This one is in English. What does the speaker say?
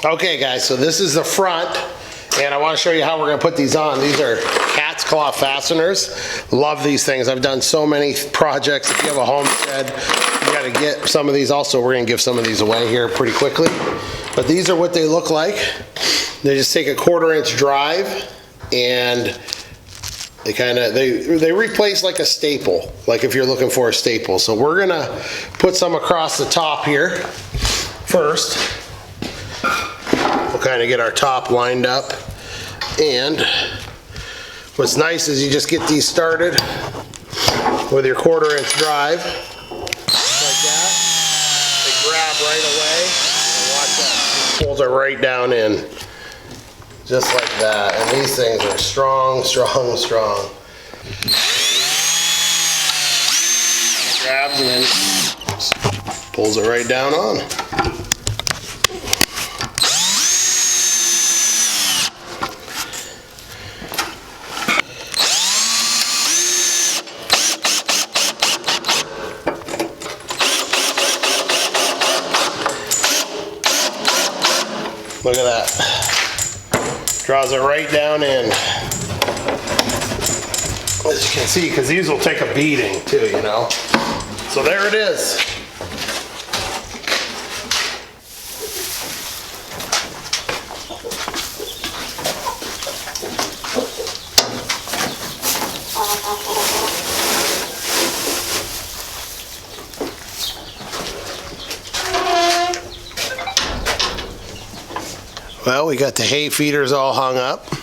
Okay guys, so this is the front, and I want to show you how we're going to put these on. These are Cat's Claw Fasteners. Love these things. I've done so many projects. If you have a homestead, you got to get some of these. Also, we're going to give some of these away here pretty quickly. But these are what they look like. They just take a 1/4 inch drive, and they replace like a staple, like if you're looking for a staple. So we're going to put some across the top here first. We'll kind of get our top lined up, and what's nice is you just get these started with your 1/4 inch drive, like that. They grab right away, and watch that, it pulls it right down in, just like that. And these things are strong, strong, strong. Grabs and then pulls it right down on. Look at that. Draws it right down in. As you can see, because these will take a beating too, you know. So there it is. Well, we got the hay feeders all hung up.